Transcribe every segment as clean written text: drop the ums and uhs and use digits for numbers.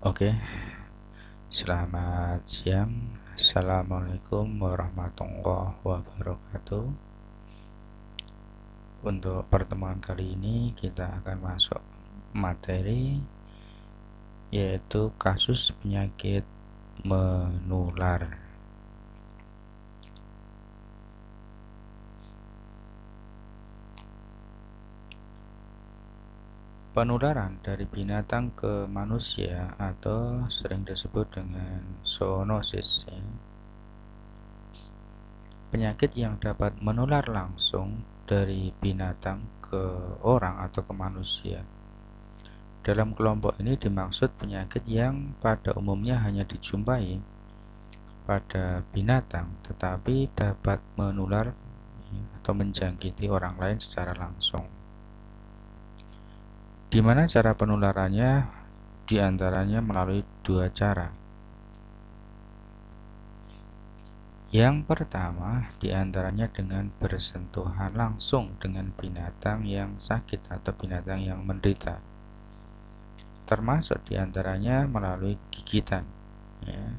Oke, selamat siang. Assalamualaikum warahmatullahi wabarakatuh. Untuk pertemuan kali ini kita akan masuk materi yaitu kasus penyakit menular. Penularan dari binatang ke manusia atau sering disebut dengan zoonosis, ya. Penyakit yang dapat menular langsung dari binatang ke orang atau ke manusia. Dalam kelompok ini dimaksud penyakit yang pada umumnya hanya dijumpai pada binatang tetapi dapat menular atau menjangkiti orang lain secara langsung. Di mana cara penularannya? Di antaranya melalui dua cara. Yang pertama diantaranya dengan bersentuhan langsung dengan binatang yang sakit atau binatang yang menderita, termasuk diantaranya melalui gigitan, ya.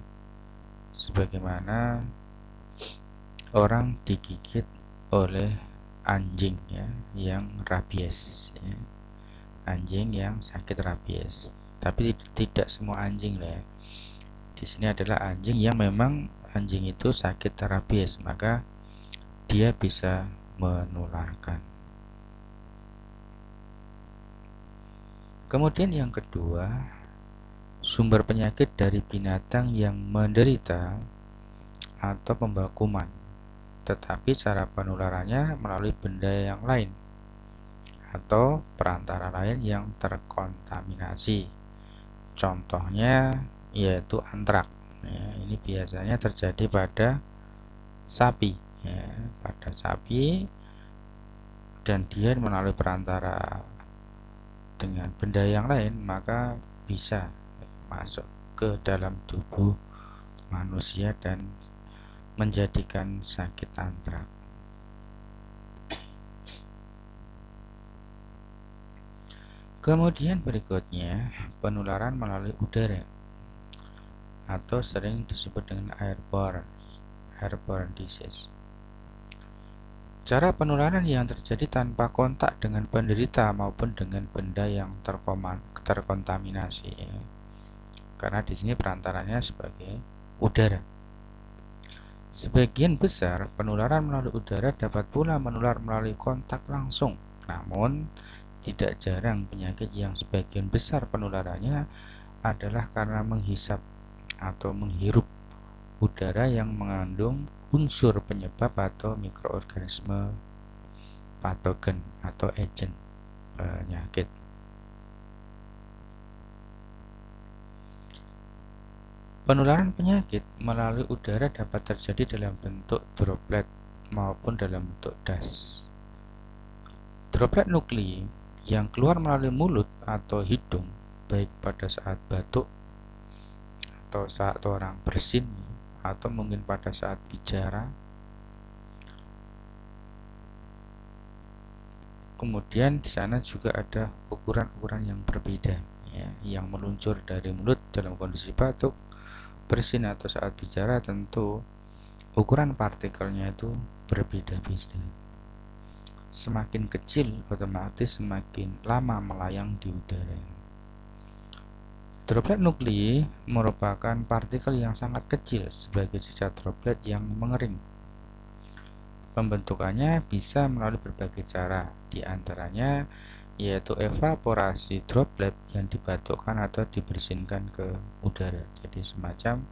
Sebagaimana orang digigit oleh anjing, ya, yang rabies, ya. Anjing yang sakit rabies. Tapi tidak semua anjing lah, ya. Di sini adalah anjing yang memang anjing itu sakit rabies, maka dia bisa menularkan. Kemudian yang kedua, sumber penyakit dari binatang yang menderita atau pembawa kuman, tetapi cara penularannya melalui benda yang lain atau perantara lain yang terkontaminasi. Contohnya yaitu antrak, ya. Ini biasanya terjadi pada sapi, ya, pada sapi, dan dia melalui perantara dengan benda yang lain maka bisa masuk ke dalam tubuh manusia dan menjadikan sakit antrak. Kemudian berikutnya penularan melalui udara atau sering disebut dengan airborne disease. Cara penularan yang terjadi tanpa kontak dengan penderita maupun dengan benda yang terkontaminasi, ya. Karena di sini perantaranya sebagai udara. Sebagian besar penularan melalui udara dapat pula menular melalui kontak langsung. Namun, tidak jarang penyakit yang sebagian besar penularannya adalah karena menghisap atau menghirup udara yang mengandung unsur penyebab atau mikroorganisme patogen atau agent penyakit. Penularan penyakit melalui udara dapat terjadi dalam bentuk droplet maupun dalam bentuk das. Droplet nuklei yang keluar melalui mulut atau hidung, baik pada saat batuk atau saat orang bersin atau mungkin pada saat bicara. Kemudian di sana juga ada ukuran-ukuran yang berbeda, ya, yang meluncur dari mulut dalam kondisi batuk, bersin atau saat bicara. Tentu ukuran partikelnya itu berbeda-beda. Semakin kecil otomatis semakin lama melayang di udara. Droplet nuklei merupakan partikel yang sangat kecil sebagai sisa droplet yang mengering. Pembentukannya bisa melalui berbagai cara, di antaranya yaitu evaporasi droplet yang dibatukkan atau dibersinkan ke udara. Jadi semacam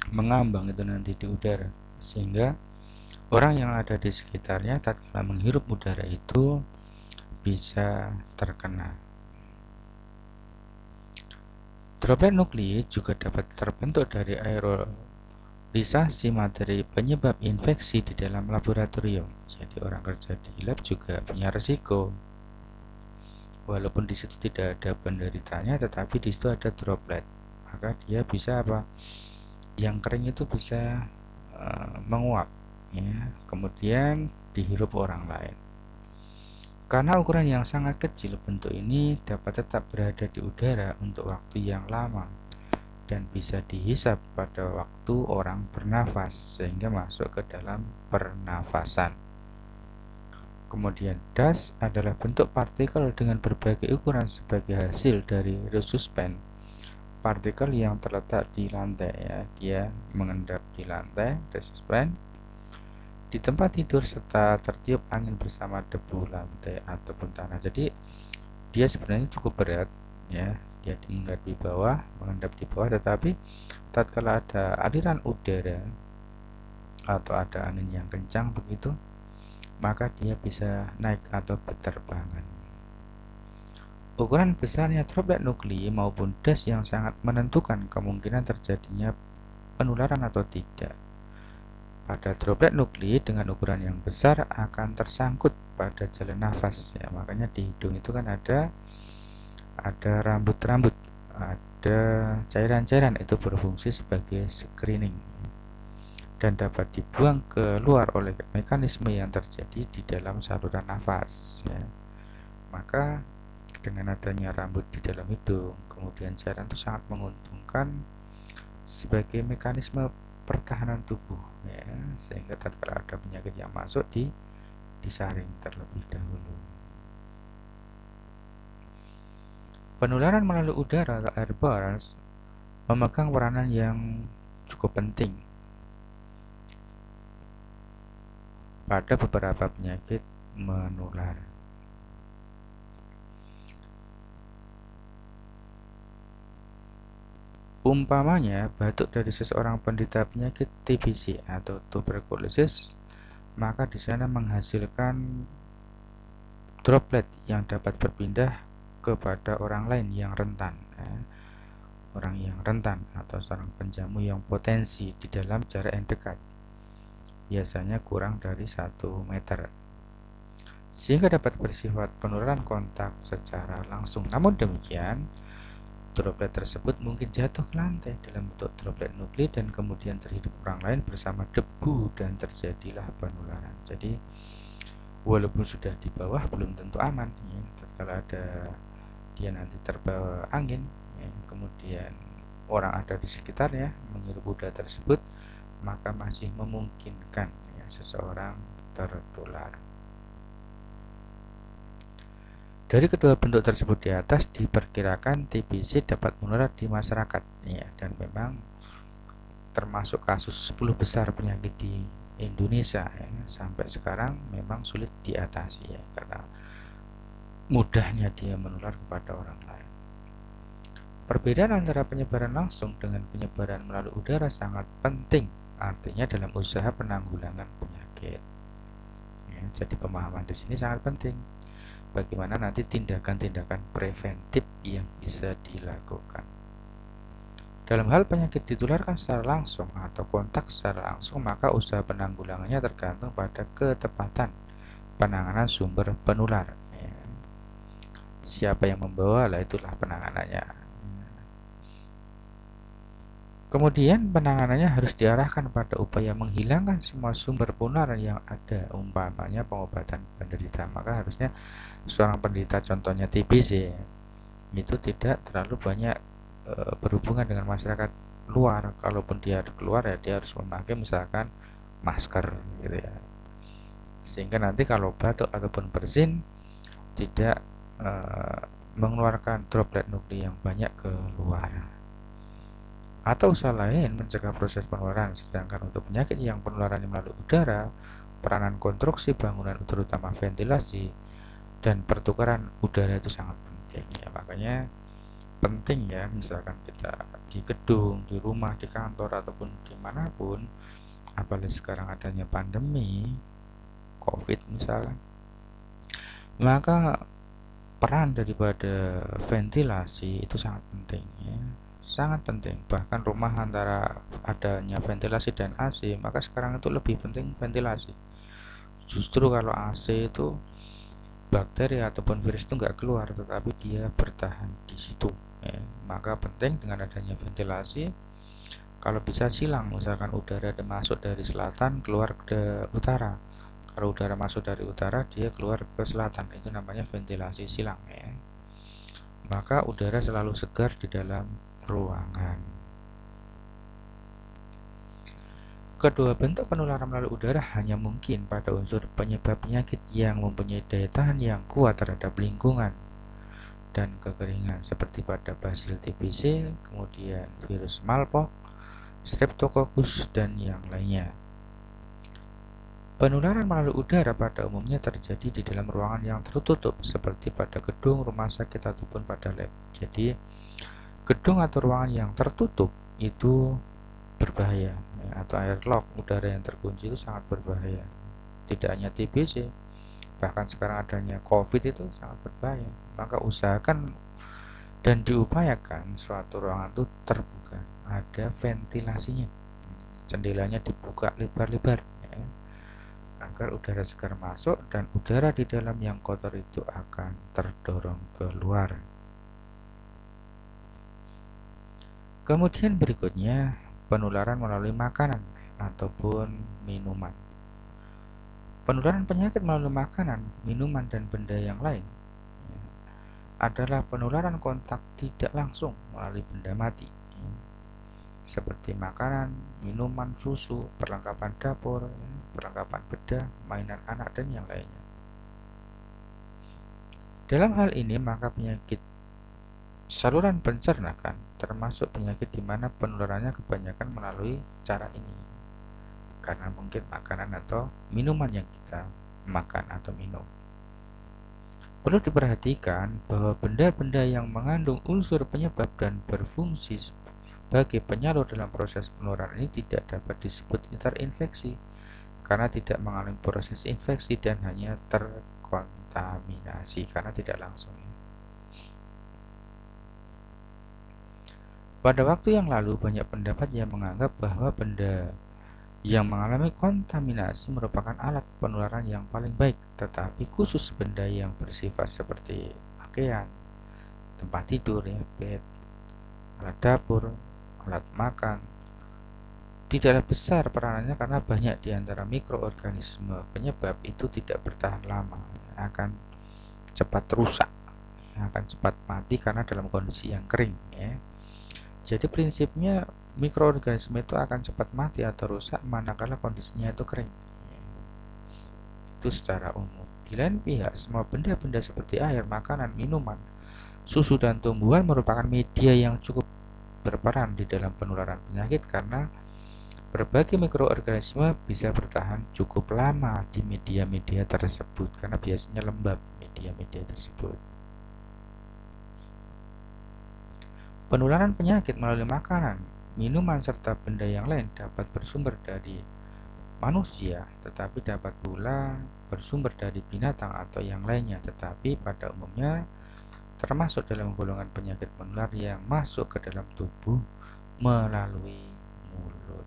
mengambang itu nanti di udara, sehingga orang yang ada di sekitarnya tatkala menghirup udara itu bisa terkena. Droplet nuklei juga dapat terbentuk dari aerolisasi materi penyebab infeksi di dalam laboratorium. Jadi orang kerja di lab juga punya resiko. Walaupun di situ tidak ada penderitanya, tetapi di situ ada droplet, maka dia bisa apa? Yang kering itu bisa menguap, ya, kemudian dihirup orang lain. Karena ukuran yang sangat kecil, bentuk ini dapat tetap berada di udara untuk waktu yang lama dan bisa dihisap pada waktu orang bernafas sehingga masuk ke dalam pernafasan. Kemudian dust adalah bentuk partikel dengan berbagai ukuran sebagai hasil dari resuspen. Partikel yang terletak di lantai ya, dia mengendap di lantai resuspen di tempat tidur serta tertiup angin bersama debu lantai ataupun tanah. Jadi dia sebenarnya cukup berat ya, dia mengendap di bawah, tetapi tatkala ada aliran udara atau ada angin yang kencang begitu, maka dia bisa naik atau berterbangan. Ukuran besarnya droplet nuklei maupun dust yang sangat menentukan kemungkinan terjadinya penularan atau tidak. Pada droplet nuklei dengan ukuran yang besar akan tersangkut pada jalan nafas ya, makanya di hidung itu kan ada rambut-rambut, ada cairan-cairan, itu berfungsi sebagai screening dan dapat dibuang keluar oleh mekanisme yang terjadi di dalam saluran nafas ya. Maka dengan adanya rambut di dalam hidung, kemudian cairan itu sangat menguntungkan sebagai mekanisme pertahanan tubuh ya, sehingga tatkala ada penyakit yang masuk disaring terlebih dahulu. Penularan melalui udara atau airborne memegang peranan yang cukup penting pada beberapa penyakit menular. Umpamanya, batuk dari seseorang penderita penyakit TBC atau tuberkulosis, maka di sana menghasilkan droplet yang dapat berpindah kepada orang lain yang rentan. Orang yang rentan atau seorang penjamu yang potensi di dalam jarak yang dekat, biasanya kurang dari 1 meter, sehingga dapat bersifat penularan kontak secara langsung. Namun demikian, droplet tersebut mungkin jatuh ke lantai dalam bentuk droplet nuklei dan kemudian terhidup orang lain bersama debu dan terjadilah penularan. Jadi walaupun sudah di bawah belum tentu aman ya, kalau ada dia nanti terbawa angin ya, kemudian orang ada di sekitarnya menghirup udara tersebut, maka masih memungkinkan ya, seseorang tertular. Dari kedua bentuk tersebut di atas diperkirakan TBC dapat menular di masyarakat ya, dan memang termasuk kasus 10 besar penyakit di Indonesia ya, sampai sekarang memang sulit diatasi ya, karena mudahnya dia menular kepada orang lain. Perbedaan antara penyebaran langsung dengan penyebaran melalui udara sangat penting, artinya dalam usaha penanggulangan penyakit ya, jadi pemahaman di sini sangat penting. Bagaimana nanti tindakan-tindakan preventif yang bisa dilakukan dalam hal penyakit ditularkan secara langsung atau kontak secara langsung, maka usaha penanggulangannya tergantung pada ketepatan penanganan sumber penular ya. Siapa yang membawa, lah itulah penanganannya. Kemudian penanganannya harus diarahkan pada upaya menghilangkan semua sumber penularan yang ada, umpamanya pengobatan penderita. Maka harusnya seorang penderita contohnya TBC itu tidak terlalu banyak berhubungan dengan masyarakat luar. Kalaupun dia keluar ya dia harus memakai misalkan masker gitu ya, sehingga nanti kalau batuk ataupun bersin tidak mengeluarkan droplet nuklei yang banyak keluar. Atau usaha lain mencegah proses penularan. Sedangkan untuk penyakit yang penularannya melalui udara, peranan konstruksi bangunan terutama ventilasi dan pertukaran udara itu sangat penting ya. Makanya penting ya, misalkan kita di gedung, di rumah, di kantor ataupun dimanapun, apalagi sekarang adanya pandemi COVID misalkan, maka peran daripada ventilasi itu sangat penting ya, sangat penting. Bahkan rumah antara adanya ventilasi dan AC, maka sekarang itu lebih penting ventilasi. Justru kalau AC itu bakteri ataupun virus itu nggak keluar, tetapi dia bertahan di situ ya. Maka penting dengan adanya ventilasi, kalau bisa silang, misalkan udara masuk dari selatan keluar ke utara, Kalau udara masuk dari utara, dia keluar ke selatan, itu namanya ventilasi silang ya. Maka udara selalu segar di dalam ruangan. Kedua bentuk penularan melalui udara hanya mungkin pada unsur penyebab penyakit yang mempunyai daya tahan yang kuat terhadap lingkungan dan kekeringan, seperti pada Bacillus TBC, kemudian virus smallpox, Streptococcus, dan yang lainnya. Penularan melalui udara pada umumnya terjadi di dalam ruangan yang tertutup, seperti pada gedung, rumah sakit, ataupun pada lab. Jadi, gedung atau ruangan yang tertutup itu berbahaya, atau airlock, udara yang terkunci itu sangat berbahaya. Tidak hanya TBC, bahkan sekarang adanya COVID itu sangat berbahaya. Maka usahakan dan diupayakan suatu ruangan itu terbuka, ada ventilasinya, jendelanya dibuka lebar-lebar ya, agar udara segar masuk dan udara di dalam yang kotor itu akan terdorong keluar. Kemudian berikutnya, penularan melalui makanan ataupun minuman. Penularan penyakit melalui makanan, minuman, dan benda yang lain adalah penularan kontak tidak langsung melalui benda mati, seperti makanan, minuman, susu, perlengkapan dapur, perlengkapan bedah, mainan anak, dan yang lainnya. Dalam hal ini, maka penyakit saluran pencernaan termasuk penyakit di mana penularannya kebanyakan melalui cara ini, karena mungkin makanan atau minuman yang kita makan atau minum. Perlu diperhatikan bahwa benda-benda yang mengandung unsur penyebab dan berfungsi sebagai penyalur dalam proses penularan ini tidak dapat disebut terinfeksi karena tidak mengalami proses infeksi dan hanya terkontaminasi karena tidak langsung. Pada waktu yang lalu, banyak pendapat yang menganggap bahwa benda yang mengalami kontaminasi merupakan alat penularan yang paling baik, tetapi khusus benda yang bersifat seperti pakaian, tempat tidur, ya, bed, alat dapur, alat makan, tidaklah besar peranannya karena banyak di antara mikroorganisme penyebab itu tidak bertahan lama, akan cepat rusak, akan cepat mati karena dalam kondisi yang kering ya. Jadi prinsipnya mikroorganisme itu akan cepat mati atau rusak manakala kondisinya itu kering. Itu secara umum. Di lain pihak, semua benda-benda seperti air, makanan, minuman, susu, dan tumbuhan merupakan media yang cukup berperan di dalam penularan penyakit karena berbagai mikroorganisme bisa bertahan cukup lama di media-media tersebut karena biasanya lembab media-media tersebut. Penularan penyakit melalui makanan, minuman, serta benda yang lain dapat bersumber dari manusia, tetapi dapat pula bersumber dari binatang atau yang lainnya, tetapi pada umumnya termasuk dalam golongan penyakit menular yang masuk ke dalam tubuh melalui mulut.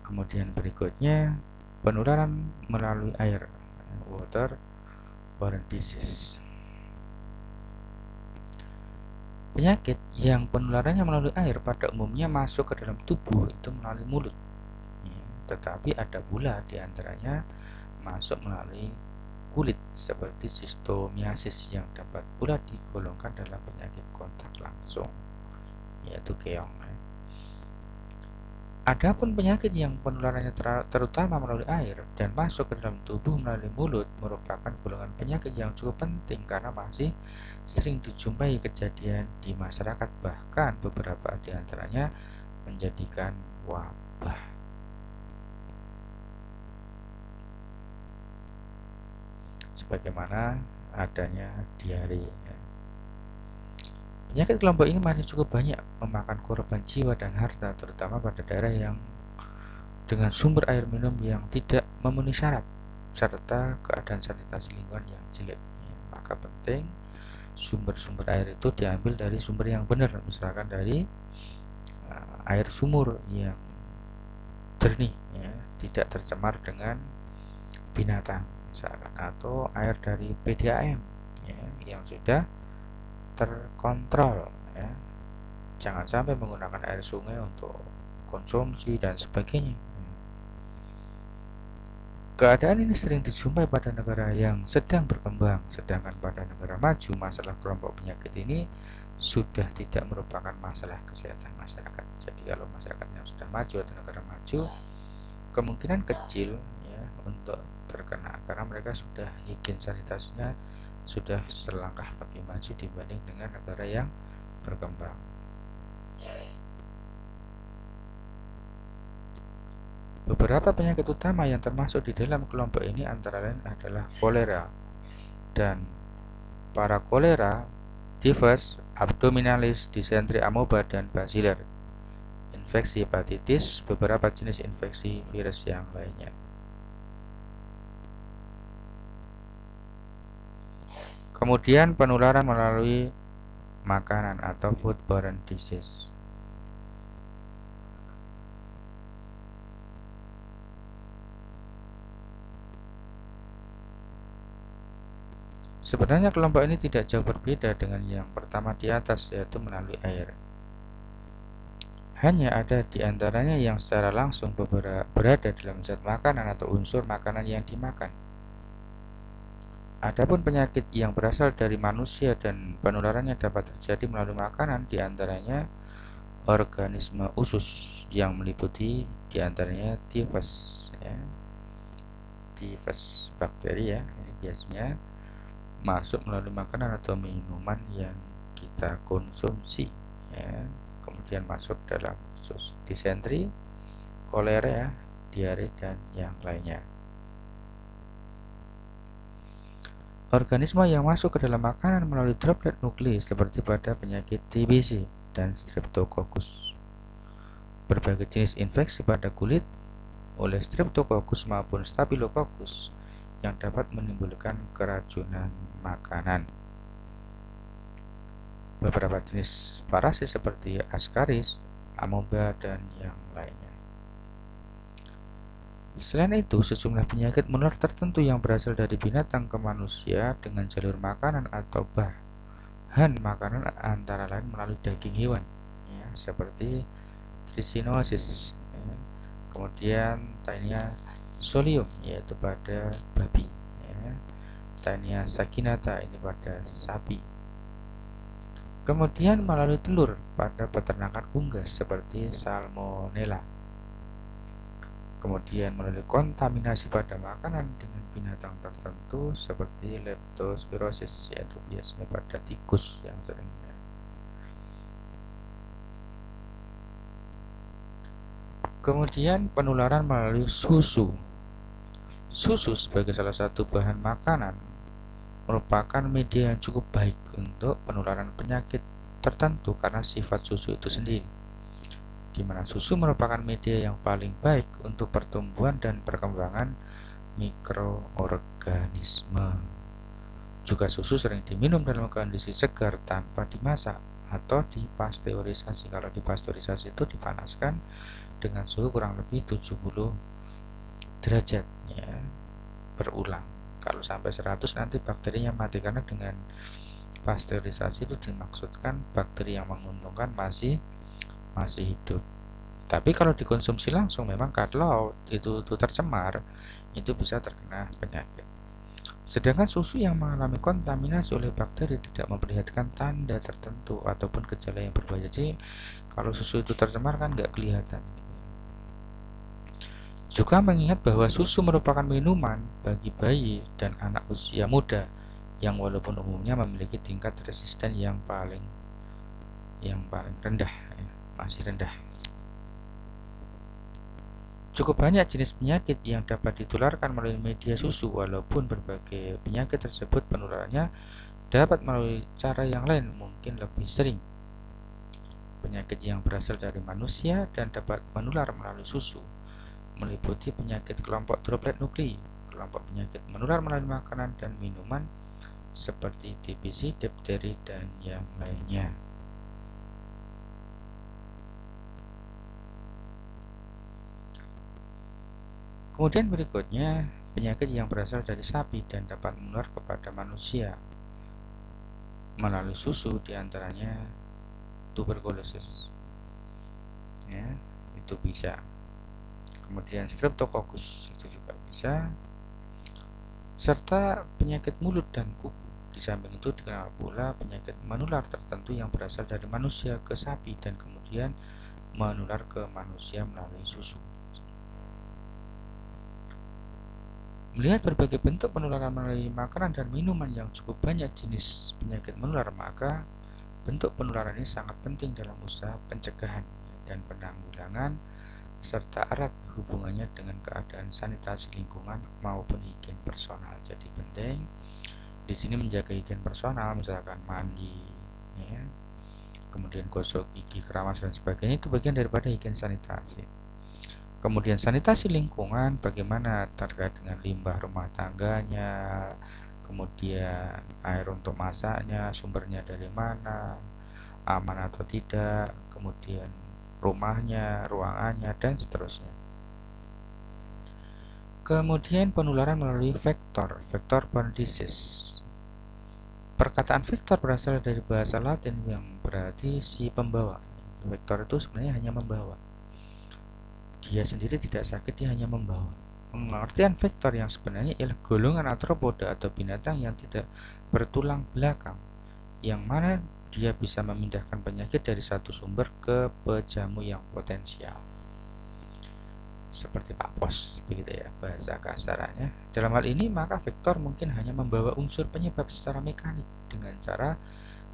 Kemudian berikutnya, penularan melalui air, waterborne disease. Penyakit yang penularannya melalui air pada umumnya masuk ke dalam tubuh itu melalui mulut, tetapi ada pula diantaranya masuk melalui kulit seperti sistomiasis yang dapat pula digolongkan dalam penyakit kontak langsung, yaitu keong. Adapun penyakit yang penularannya terutama melalui air dan masuk ke dalam tubuh melalui mulut merupakan golongan penyakit yang cukup penting karena masih sering dijumpai kejadian di masyarakat, bahkan beberapa di antaranya menjadikan wabah. Sebagaimana adanya diare. Penyakit kelompok ini masih cukup banyak memakan korban jiwa dan harta, terutama pada daerah yang dengan sumber air minum yang tidak memenuhi syarat serta keadaan sanitasi lingkungan yang jelek. Maka penting sumber-sumber air itu diambil dari sumber yang benar, misalkan dari air sumur yang jernih, ya, tidak tercemar dengan binatang, misalkan, atau air dari PDAM ya, yang sudah terkontrol ya. Jangan sampai menggunakan air sungai untuk konsumsi dan sebagainya. Keadaan ini sering dijumpai pada negara yang sedang berkembang, sedangkan pada negara maju, masalah kelompok penyakit ini sudah tidak merupakan masalah kesehatan masyarakat. Jadi kalau masyarakat yang sudah maju atau negara maju, kemungkinan kecil ya untuk terkena karena mereka sudah higien sanitasnya sudah selangkah lebih maju dibanding dengan negara yang berkembang. Beberapa penyakit utama yang termasuk di dalam kelompok ini antara lain adalah kolera dan parakolera, tifus, abdominalis, disentri amoeba, dan basiler. Infeksi hepatitis, beberapa jenis infeksi virus yang lainnya. Kemudian penularan melalui makanan atau foodborne disease. Sebenarnya kelompok ini tidak jauh berbeda dengan yang pertama di atas, yaitu melalui air. Hanya ada di antaranya yang secara langsung berada dalam zat makanan atau unsur makanan yang dimakan. Adapun penyakit yang berasal dari manusia dan penularannya dapat terjadi melalui makanan, di antaranya organisme usus yang meliputi di antaranya tifus, ya. Tifus bakteri ya, ini biasanya masuk melalui makanan atau minuman yang kita konsumsi ya. Kemudian masuk dalam usus. Disentri, kolera, diare, dan yang lainnya. Organisme yang masuk ke dalam makanan melalui droplet nukleus seperti pada penyakit TBC dan Streptococcus. Berbagai jenis infeksi pada kulit oleh Streptococcus maupun Staphylococcus yang dapat menimbulkan keracunan makanan. Beberapa jenis parasit seperti Ascaris, amoeba, dan yang lainnya. Selain itu, sejumlah penyakit menular tertentu yang berasal dari binatang ke manusia dengan jalur makanan atau bahan makanan antara lain melalui daging hewan, ya, seperti trichinosis, ya. Kemudian Taenia solium, yaitu pada babi, ya. Taenia saginata, ini pada sapi. Kemudian melalui telur pada peternakan unggas seperti salmonella. Kemudian melalui kontaminasi pada makanan dengan binatang tertentu seperti leptospirosis, yaitu biasanya pada tikus yang sering. Kemudian penularan melalui susu. Susu sebagai salah satu bahan makanan merupakan media yang cukup baik untuk penularan penyakit tertentu karena sifat susu itu sendiri, di mana susu merupakan media yang paling baik untuk pertumbuhan dan perkembangan mikroorganisme. Juga susu sering diminum dalam kondisi segar tanpa dimasak atau dipasteurisasi. Kalau dipasteurisasi itu dipanaskan dengan suhu kurang lebih 70 derajat ya, berulang. Kalau sampai 100 nanti bakterinya mati, karena dengan pasteurisasi itu dimaksudkan bakteri yang menguntungkan masih hidup. Tapi kalau dikonsumsi langsung, memang kalau itu tercemar, itu bisa terkena penyakit. Sedangkan susu yang mengalami kontaminasi oleh bakteri tidak memperlihatkan tanda tertentu ataupun gejala yang berbahaya. Jadi kalau susu itu tercemar kan nggak kelihatan. Juga mengingat bahwa susu merupakan minuman bagi bayi dan anak usia muda yang walaupun umumnya memiliki tingkat resisten yang paling rendah, ya, masih rendah. Cukup banyak jenis penyakit yang dapat ditularkan melalui media susu, walaupun berbagai penyakit tersebut penularannya dapat melalui cara yang lain, mungkin lebih sering. Penyakit yang berasal dari manusia dan dapat menular melalui susu meliputi penyakit kelompok droplet nuklei, kelompok penyakit menular melalui makanan dan minuman seperti TBC, difteri, dan yang lainnya. Kemudian berikutnya, penyakit yang berasal dari sapi dan dapat menular kepada manusia melalui susu, diantaranya tuberkulosis, ya, itu bisa. Kemudian streptococcus itu juga bisa. serta penyakit mulut dan kuku. Di samping itu dikenal pula penyakit menular tertentu yang berasal dari manusia ke sapi dan kemudian menular ke manusia melalui susu. Melihat berbagai bentuk penularan melalui makanan dan minuman yang cukup banyak jenis penyakit menular, maka bentuk penularan ini sangat penting dalam usaha pencegahan dan penanggulangan serta erat hubungannya dengan keadaan sanitasi lingkungan maupun higien personal. Jadi penting di sini menjaga higien personal, misalkan mandi, ya, kemudian gosok gigi, keramas dan sebagainya, itu bagian daripada higien sanitasi. Kemudian sanitasi lingkungan, bagaimana terkait dengan limbah rumah tangganya, kemudian air untuk masaknya, sumbernya dari mana, aman atau tidak, kemudian rumahnya, ruangannya, dan seterusnya. Kemudian penularan melalui vektor, vector-borne disease. Perkataan vektor berasal dari bahasa Latin yang berarti si pembawa. Vektor itu sebenarnya hanya membawa. Dia sendiri tidak sakit, dia hanya membawa. Pengertian vektor yang sebenarnya ialah golongan arthropoda atau binatang yang tidak bertulang belakang, yang mana dia bisa memindahkan penyakit dari satu sumber ke pejamu yang potensial. Seperti Pak Pos, begitu ya bahasa kasarannya. Dalam hal ini, maka vektor mungkin hanya membawa unsur penyebab secara mekanik dengan cara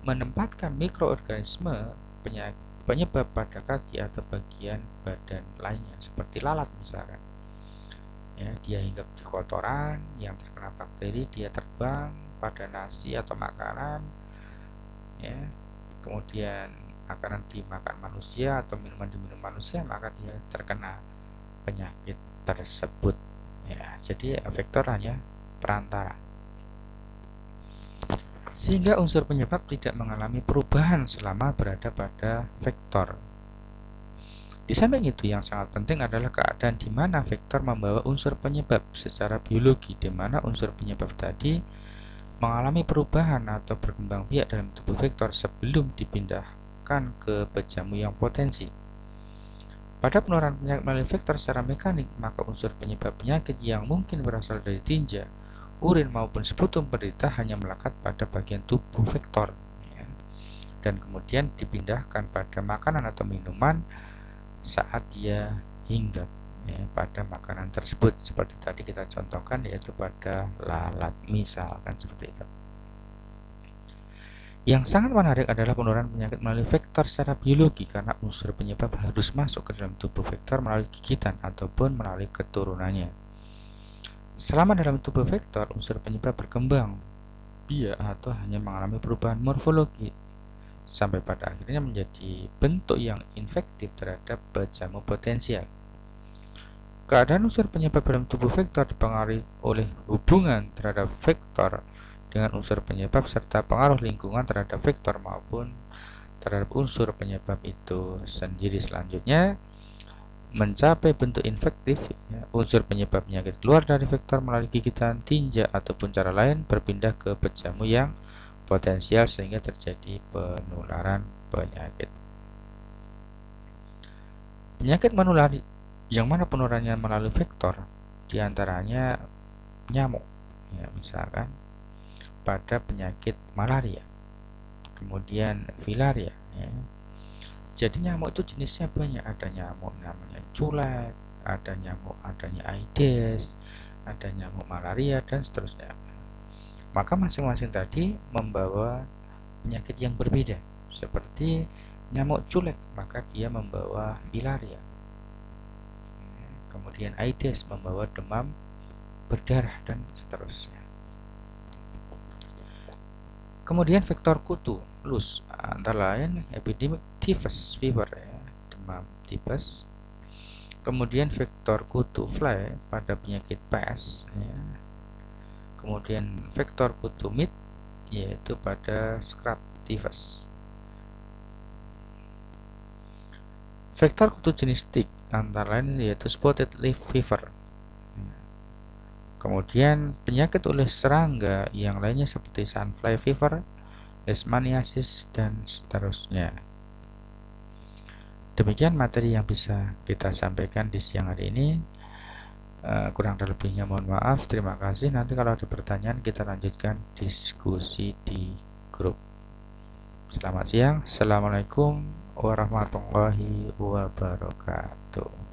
menempatkan mikroorganisme penyebab pada kaki atau bagian badan lainnya seperti lalat misalkan. Ya, dia hinggap di kotoran yang terkena bakteri, dia terbang pada nasi atau makanan, ya, kemudian makanan dimakan manusia atau minuman diminum manusia, maka dia terkena penyakit tersebut. Ya, jadi vektor hanya perantara, sehingga unsur penyebab tidak mengalami perubahan selama berada pada vektor. Di samping itu, yang sangat penting adalah keadaan di mana vektor membawa unsur penyebab secara biologi, di mana unsur penyebab tadi mengalami perubahan atau berkembang biak dalam tubuh vektor sebelum dipindahkan ke pejamu yang potensi. Pada penularan penyakit melalui vektor secara mekanik, maka unsur penyebab penyakit yang mungkin berasal dari tinja, urin maupun sputum penderita hanya melekat pada bagian tubuh vektor, ya, dan kemudian dipindahkan pada makanan atau minuman saat dia hinggap, ya, pada makanan tersebut, seperti tadi kita contohkan, yaitu pada lalat misalkan seperti itu. Yang sangat menarik adalah penularan penyakit melalui vektor secara biologi, karena unsur penyebab harus masuk ke dalam tubuh vektor melalui gigitan ataupun melalui keturunannya. Selama dalam tubuh vektor, unsur penyebab berkembang biak atau hanya mengalami perubahan morfologi sampai pada akhirnya menjadi bentuk yang infektif terhadap pejamu potensial. Keadaan unsur penyebab dalam tubuh vektor dipengaruhi oleh hubungan terhadap vektor dengan unsur penyebab serta pengaruh lingkungan terhadap vektor maupun terhadap unsur penyebab itu sendiri. Selanjutnya, mencapai bentuk infektif, ya, unsur penyebab penyakit keluar dari vektor melalui gigitan, tinja ataupun cara lain berpindah ke pejamu yang potensial sehingga terjadi penularan penyakit. Penyakit menular yang mana penularannya melalui vektor diantaranya nyamuk, ya, misalkan pada penyakit malaria, kemudian filaria, ya. Jadi nyamuk itu jenisnya banyak, ada nyamuk namanya culet, ada nyamuk adanya Aedes, ada nyamuk malaria dan seterusnya. Maka masing-masing tadi membawa penyakit yang berbeda. Seperti nyamuk culet, maka dia membawa filaria. Kemudian Aedes membawa demam berdarah dan seterusnya. Kemudian vektor kutu, lus, antara lain epidemic typhus fever, ya, demam tipes. Kemudian vektor kutu fly pada penyakit pes, ya. Kemudian vektor kutu mid yaitu pada scrub typhus. Vektor kutu jenis tick antara lain yaitu spotted leaf fever. Kemudian penyakit oleh serangga yang lainnya seperti sunfly fever, leishmaniasis dan seterusnya. Demikian materi yang bisa kita sampaikan di siang hari ini. Kurang dan lebihnya mohon maaf. Terima kasih. Nanti kalau ada pertanyaan kita lanjutkan diskusi di grup. Selamat siang. Assalamualaikum warahmatullahi wabarakatuh.